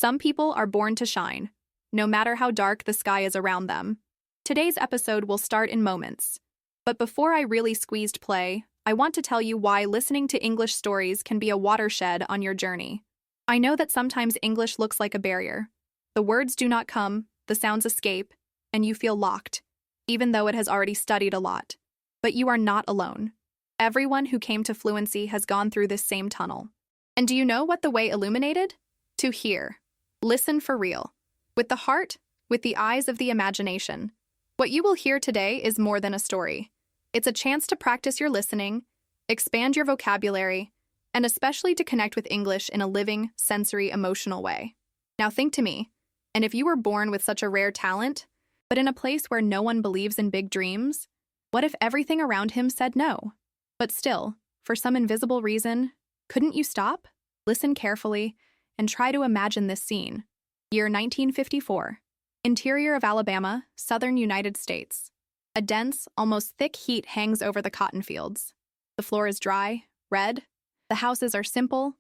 Some people are born to shine, no matter how dark the sky is around them. Today's episode will start in moments. But before I really squeezed play, I want to tell you why listening to English stories can be a watershed on your journey. I know that sometimes English looks like a barrier. The words do not come, the sounds escape, and you feel locked, even though it has already studied a lot. But you are not alone. Everyone who came to Fluency has gone through this same tunnel. And do you know what the way illuminated? To hear. Listen for real. With the heart, with the eyes of the imagination. What you will hear today is more than a story. It's a chance to practice your listening, expand your vocabulary, and especially to connect with English in a living, sensory, emotional way. Now think to me, and if you were born with such a rare talent, but in a place where no one believes in big dreams, what if everything around him said no? But still, for some invisible reason, couldn't you stop, listen carefully, and try to imagine this scene? Year 1954. Interior of Alabama, southern United States. A dense, almost thick heat hangs over the cotton fields. The floor is dry, red. The houses are simple,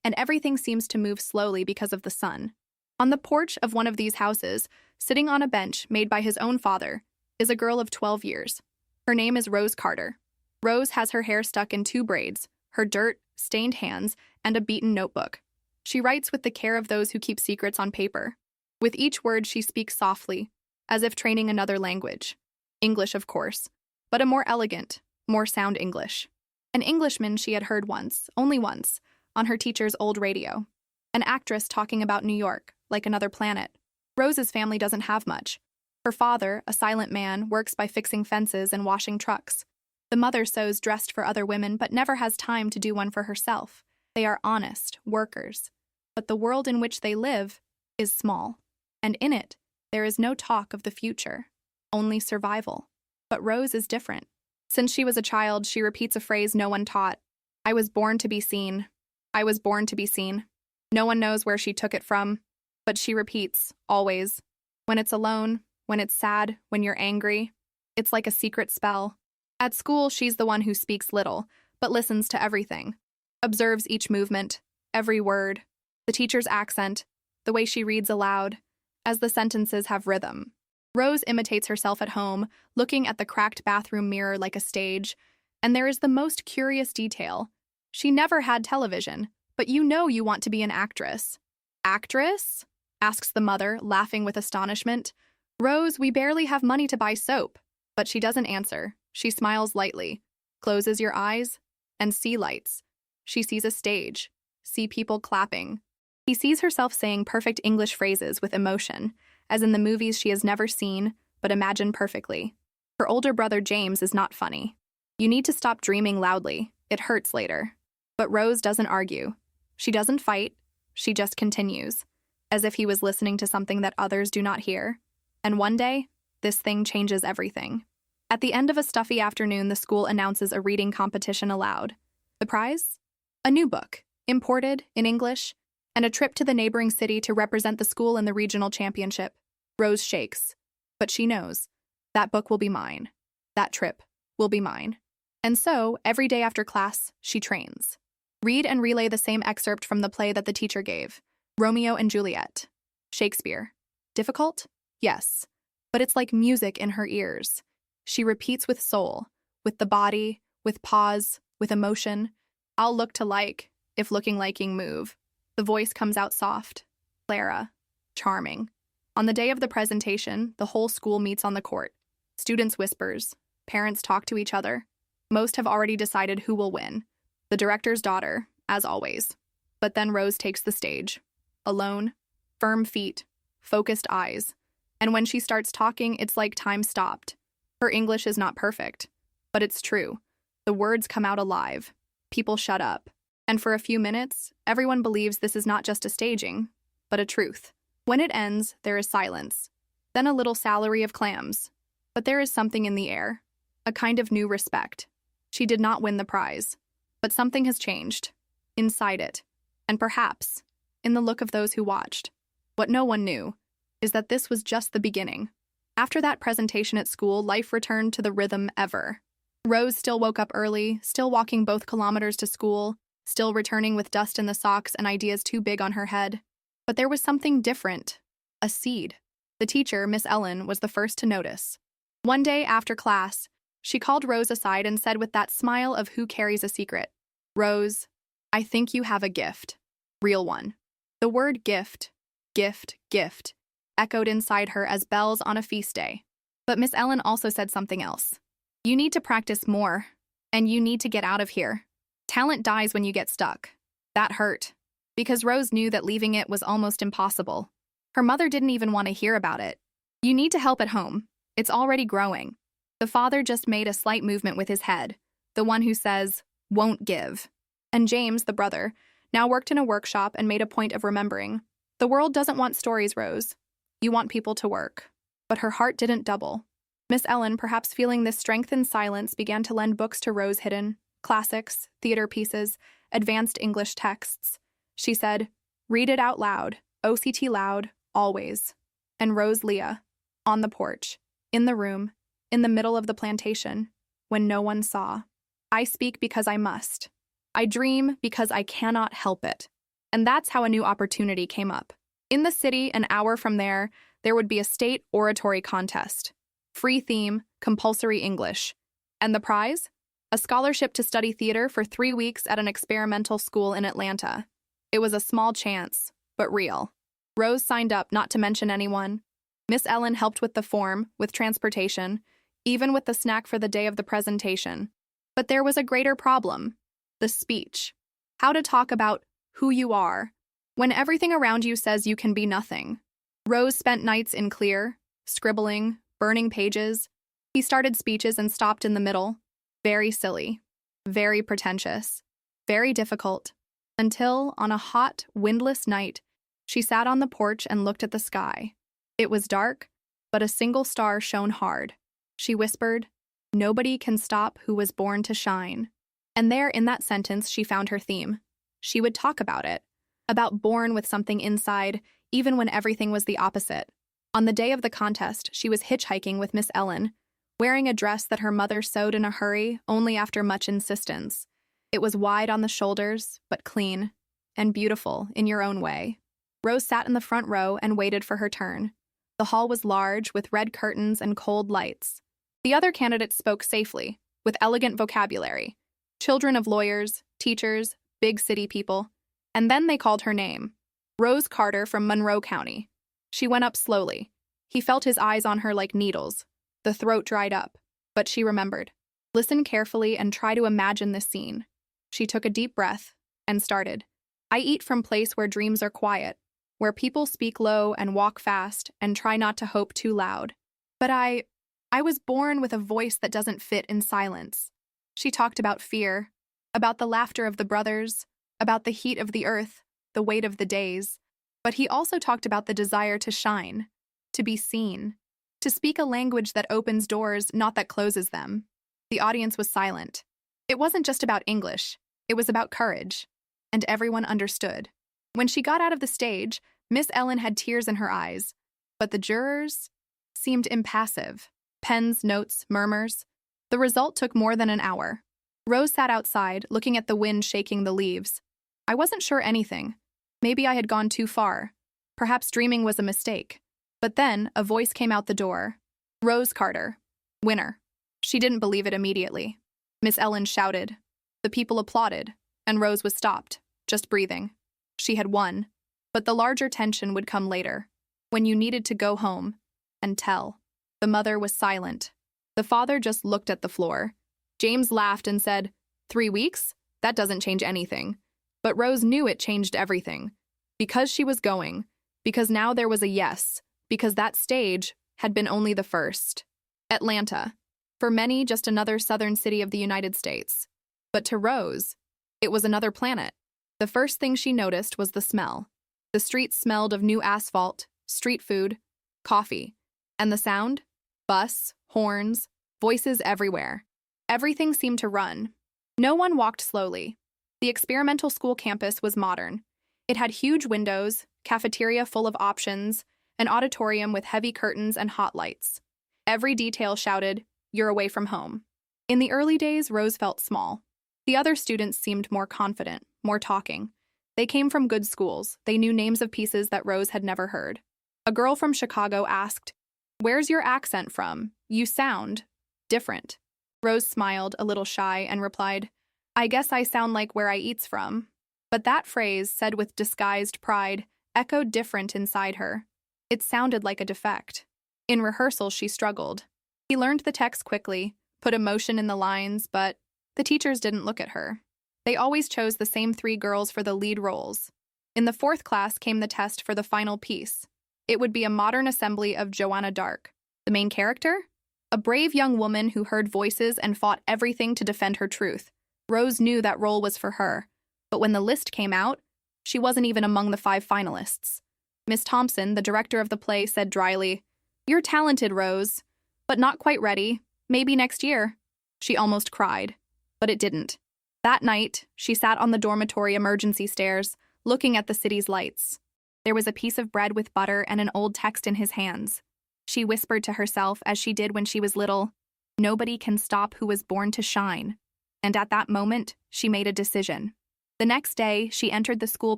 and everything seems to move slowly because of the sun. On the porch of one of these houses, sitting on a bench made by his own father, is a girl of 12 years. Her name is Rose Carter. Rose has her hair stuck in 2 braids, her dirt-stained hands, and a beaten notebook. She writes with the care of those who keep secrets on paper. With each word she speaks softly, as if training another language. English, of course, but a more elegant, more sound English. An Englishman she had heard once, only once, on her teacher's old radio. An actress talking about New York, like another planet. Rose's family doesn't have much. Her father, a silent man, works by fixing fences and washing trucks. The mother sews dressed for other women but never has time to do one for herself. They are honest workers. But the world in which they live is small. And in it, there is no talk of the future, only survival. But Rose is different. Since she was a child, she repeats a phrase no one taught. I was born to be seen. I was born to be seen. No one knows where she took it from, but she repeats, always. When it's alone, when it's sad, when you're angry, it's like a secret spell. At school, she's the one who speaks little, but listens to everything. Observes each movement, every word, the teacher's accent, the way she reads aloud, as the sentences have rhythm. Rose imitates herself at home, looking at the cracked bathroom mirror like a stage, and there is the most curious detail. She never had television, but you know you want to be an actress. Actress? Asks the mother, laughing with astonishment. Rose, we barely have money to buy soap. But she doesn't answer. She smiles lightly, closes your eyes, and see lights. She sees a stage, see people clapping. He sees herself saying perfect English phrases with emotion, as in the movies she has never seen, but imagined perfectly. Her older brother James is not funny. You need to stop dreaming loudly. It hurts later. But Rose doesn't argue. She doesn't fight. She just continues, as if he was listening to something that others do not hear. And one day, this thing changes everything. At the end of a stuffy afternoon, the school announces a reading competition aloud. The prize? A new book, imported, in English, and a trip to the neighboring city to represent the school in the regional championship. Rose shakes. But she knows. That book will be mine. That trip will be mine. And so, every day after class, she trains. Read and relay the same excerpt from the play that the teacher gave, Romeo and Juliet. Shakespeare. Difficult? Yes. But it's like music in her ears. She repeats with soul, with the body, with pause, with emotion. I'll look to like, if looking liking move. The voice comes out soft. Clara. Charming. On the day of the presentation, the whole school meets on the court. Students whispers. Parents talk to each other. Most have already decided who will win. The director's daughter, as always. But then Rose takes the stage. Alone, firm feet, focused eyes. And when she starts talking, it's like time stopped. Her English is not perfect, but it's true. The words come out alive. People shut up. And for a few minutes, everyone believes this is not just a staging, but a truth. When it ends, there is silence. Then a little salary of clams. But there is something in the air. A kind of new respect. She did not win the prize. But something has changed. Inside it. And perhaps, in the look of those who watched. What no one knew is that this was just the beginning. After that presentation at school, life returned to the rhythm ever. Rose still woke up early, still walking both kilometers to school, still returning with dust in the socks and ideas too big on her head. But there was something different. A seed. The teacher, Miss Ellen, was the first to notice. One day after class, she called Rose aside and said with that smile of who carries a secret, "Rose, I think you have a gift. Real one." The word gift, gift, echoed inside her as bells on a feast day. But Miss Ellen also said something else. "You need to practice more, and you need to get out of here. Talent dies when you get stuck." That hurt, because Rose knew that leaving it was almost impossible. Her mother didn't even want to hear about it. "You need to help at home. It's already growing." The father just made a slight movement with his head, the one who says, "Won't give." And James, the brother, now worked in a workshop and made a point of remembering, "The world doesn't want stories, Rose. You want people to work." But her heart didn't double. Miss Ellen, perhaps feeling this strengthened silence, began to lend books to Rose hidden, classics, theater pieces, advanced English texts. She said, "Read it out loud, OCT loud, always." And Rose Leah, on the porch, in the room, in the middle of the plantation, when no one saw. "I speak because I must. I dream because I cannot help it." And that's how a new opportunity came up. In the city, an hour from there would be a state oratory contest. Free theme, compulsory English. And the prize? A scholarship to study theater for 3 weeks at an experimental school in Atlanta. It was a small chance, but real. Rose signed up, not to mention anyone. Miss Ellen helped with the form, with transportation, even with the snack for the day of the presentation. But there was a greater problem. The speech. How to talk about who you are, when everything around you says you can be nothing. Rose spent nights in clear, scribbling, burning pages. He started speeches and stopped in the middle. Very silly, very pretentious, very difficult, until, on a hot, windless night, she sat on the porch and looked at the sky. It was dark, but a single star shone hard. She whispered, "Nobody can stop who was born to shine." And there, in that sentence, she found her theme. She would talk about it, about born with something inside, even when everything was the opposite. On the day of the contest, she was hitchhiking with Miss Ellen, wearing a dress that her mother sewed in a hurry only after much insistence. It was wide on the shoulders, but clean, and beautiful in your own way. Rose sat in the front row and waited for her turn. The hall was large, with red curtains and cold lights. The other candidates spoke safely, with elegant vocabulary. Children of lawyers, teachers, big city people. And then they called her name. Rose Carter from Monroe County. She went up slowly. He felt his eyes on her like needles. The throat dried up, but she remembered. Listen carefully and try to imagine this scene. She took a deep breath and started. "I eat from place where dreams are quiet, where people speak low and walk fast and try not to hope too loud. But I was born with a voice that doesn't fit in silence." She talked about fear, about the laughter of the brothers, about the heat of the earth, the weight of the days. But he also talked about the desire to shine, to be seen, to speak a language that opens doors, not that closes them. The audience was silent. It wasn't just about English, it was about courage. And everyone understood. When she got out of the stage, Miss Ellen had tears in her eyes, but the jurors seemed impassive. Pens, notes, murmurs. The result took more than an hour. Rose sat outside, looking at the wind shaking the leaves. "I wasn't sure anything. Maybe I had gone too far. Perhaps dreaming was a mistake." But then a voice came out the door. "Rose Carter, winner." She didn't believe it immediately. Miss Ellen shouted. The people applauded, and Rose was stopped, just breathing. She had won. But the larger tension would come later, when you needed to go home and tell. The mother was silent. The father just looked at the floor. James laughed and said, 3 weeks? That doesn't change anything." But Rose knew it changed everything. Because she was going. Because now there was a yes. Because that stage had been only the first. Atlanta. For many, just another southern city of the United States. But to Rose, it was another planet. The first thing she noticed was the smell. The streets smelled of new asphalt, street food, coffee. And the sound? Bus, horns, voices everywhere. Everything seemed to run. No one walked slowly. The experimental school campus was modern. It had huge windows, cafeteria full of options, an auditorium with heavy curtains and hot lights. Every detail shouted, "You're away from home." In the early days, Rose felt small. The other students seemed more confident, more talking. They came from good schools. They knew names of pieces that Rose had never heard. A girl from Chicago asked, "Where's your accent from? You sound different." Rose smiled, a little shy, and replied, "I guess I sound like where I eats from." But that phrase, said with disguised pride, echoed different inside her. It sounded like a defect. In rehearsal, she struggled. He learned the text quickly, put emotion in the lines, but the teachers didn't look at her. They always chose the same 3 girls for the lead roles. In the 4th class came the test for the final piece. It would be a modern assembly of Joanna Dark. The main character? A brave young woman who heard voices and fought everything to defend her truth. Rose knew that role was for her, but when the list came out, she wasn't even among the 5 finalists. Miss Thompson, the director of the play, said dryly, "You're talented, Rose, but not quite ready. Maybe next year." She almost cried, but it didn't. That night, she sat on the dormitory emergency stairs, looking at the city's lights. There was a piece of bread with butter and an old text in his hands. She whispered to herself, as she did when she was little, "Nobody can stop who was born to shine." And at that moment, she made a decision. The next day, she entered the school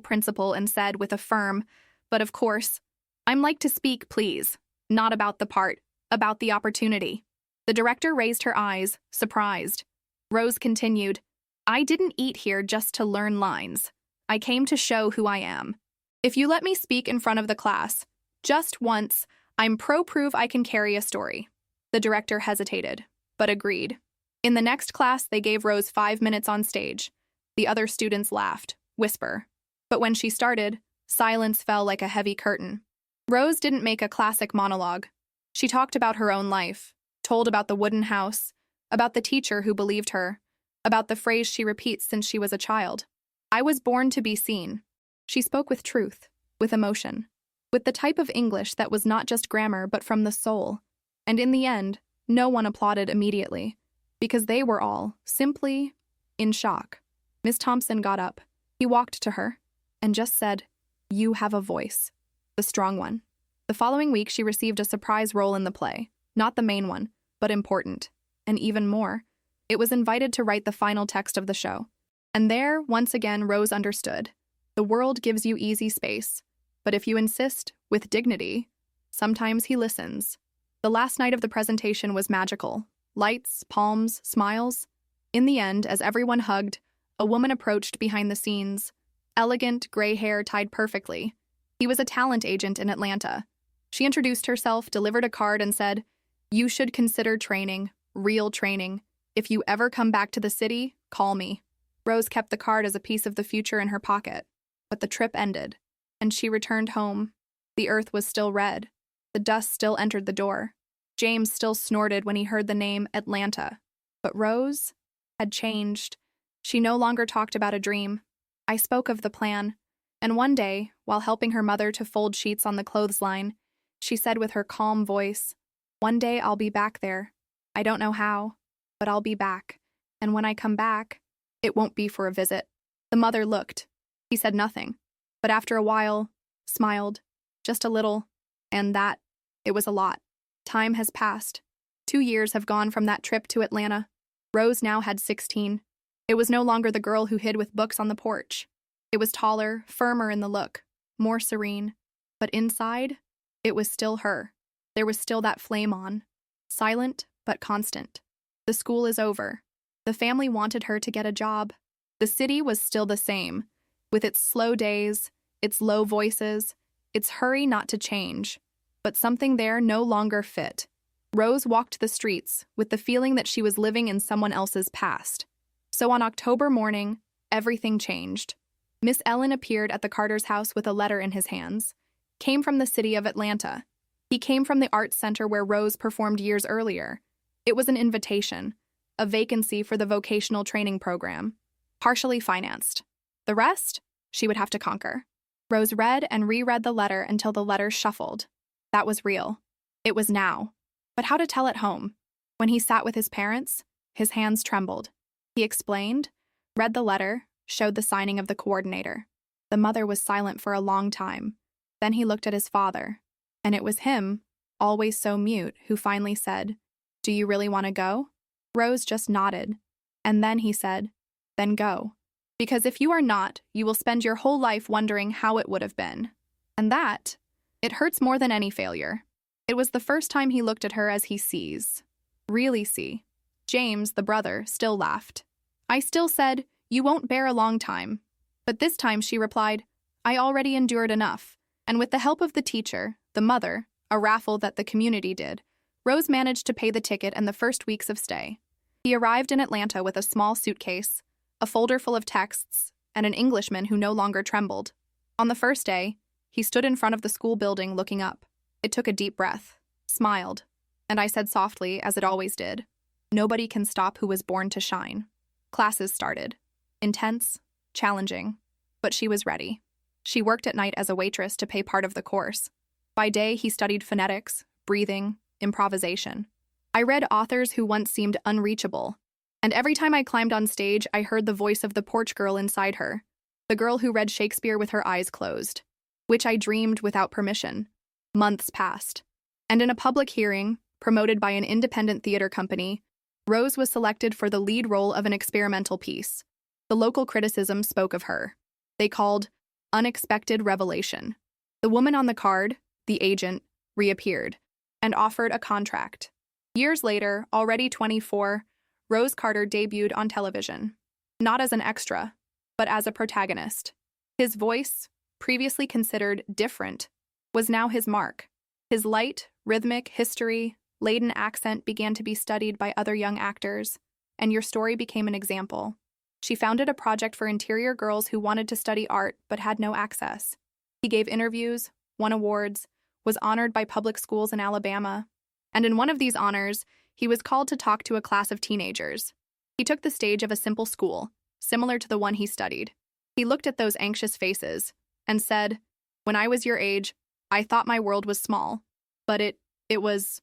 principal and said with a firm, "But of course, I'm like to speak, please. Not about the part, about the opportunity." The director raised her eyes, surprised. Rose continued, "I didn't eat here just to learn lines. I came to show who I am. If you let me speak in front of the class, just once, I'm prove I can carry a story." The director hesitated, but agreed. In the next class, they gave Rose 5 minutes on stage. The other students laughed, whisper. But when she started, silence fell like a heavy curtain. Rose didn't make a classic monologue. She talked about her own life, told about the wooden house, about the teacher who believed her, about the phrase she repeats since she was a child. "I was born to be seen." She spoke with truth, with emotion, with the type of English that was not just grammar but from the soul. And in the end, no one applauded immediately, because they were all, simply, in shock. Miss Thompson got up. He walked to her and just said, "You have a voice, the strong one." The following week, she received a surprise role in the play, not the main one, but important. And even more, it was invited to write the final text of the show. And there, once again, Rose understood. The world gives you easy space, but if you insist, with dignity, sometimes he listens. The last night of the presentation was magical. Lights, palms, smiles. In the end, as everyone hugged, a woman approached behind the scenes. Elegant, gray hair tied perfectly. He was a talent agent in Atlanta. She introduced herself, delivered a card, and said, "You should consider training, real training. If you ever come back to the city, call me." Rose kept the card as a piece of the future in her pocket. But the trip ended, and she returned home. The earth was still red. The dust still entered the door. James still snorted when he heard the name Atlanta. But Rose had changed. She no longer talked about a dream. I spoke of the plan, and one day, while helping her mother to fold sheets on the clothesline, she said with her calm voice, "One day I'll be back there. I don't know how, but I'll be back. And when I come back, it won't be for a visit." The mother looked. He said nothing, but after a while, smiled, just a little, and that, it was a lot. Time has passed. 2 years have gone from that trip to Atlanta. Rose now had 16. It was no longer the girl who hid with books on the porch. It was taller, firmer in the look, more serene. But inside, it was still her. There was still that flame on. Silent, but constant. The school is over. The family wanted her to get a job. The city was still the same, with its slow days, its low voices, its hurry not to change. But something there no longer fit. Rose walked the streets with the feeling that she was living in someone else's past. So on October morning, everything changed. Miss Ellen appeared at the Carter's house with a letter in his hands. Came from the city of Atlanta. He came from the arts center where Rose performed years earlier. It was an invitation, a vacancy for the vocational training program, partially financed. The rest, she would have to conquer. Rose read and reread the letter until the letter shuffled. That was real. It was now. But how to tell at home? When he sat with his parents, his hands trembled. He explained, read the letter, showed the signing of the coordinator. The mother was silent for a long time. Then he looked at his father, and it was him, always so mute, who finally said, "Do you really want to go?" Rose just nodded. And then he said, "Then go." Because if you are not, you will spend your whole life wondering how it would have been. And that, it hurts more than any failure. It was the first time he looked at her as he sees. Really see. James, the brother, still laughed. I still said, "You won't bear a long time." But this time she replied, "I already endured enough." And with the help of the teacher, the mother, a raffle that the community did, Rose managed to pay the ticket and the first weeks of stay. He arrived in Atlanta with a small suitcase, a folder full of texts, and an Englishman who no longer trembled. On the first day, he stood in front of the school building looking up. It took a deep breath, smiled, and I said softly, as it always did, "Nobody can stop who was born to shine." Classes started. Intense, challenging, but she was ready. She worked at night as a waitress to pay part of the course. By day, he studied phonetics, breathing, improvisation. I read authors who once seemed unreachable, and every time I climbed on stage, I heard the voice of the porch girl inside her, the girl who read Shakespeare with her eyes closed, which I dreamed without permission. Months passed, and in a public hearing, promoted by an independent theater company, Rose was selected for the lead role of an experimental piece. The local criticism spoke of her. They called unexpected revelation. The woman on the card, the agent, reappeared and offered a contract. Years later, already 24, Rose Carter debuted on television, not as an extra, but as a protagonist. His voice, previously considered different, was now his mark. His light, rhythmic, history-laden accent began to be studied by other young actors, and Your Story became an example. She founded a project for interior girls who wanted to study art but had no access. He gave interviews, won awards, was honored by public schools in Alabama, and in one of these honors, he was called to talk to a class of teenagers. He took the stage of a simple school, similar to the one he studied. He looked at those anxious faces and said, "When I was your age, I thought my world was small, but it was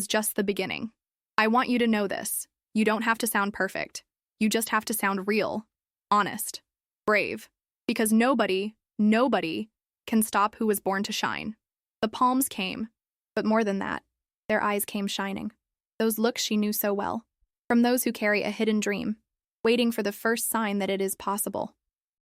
just the beginning. I want you to know this. You don't have to sound perfect. You just have to sound real, honest, brave, because nobody can stop who was born to shine." The palms came, but more than that, their eyes came shining. Those looks she knew so well, from those who carry a hidden dream, waiting for the first sign that it is possible.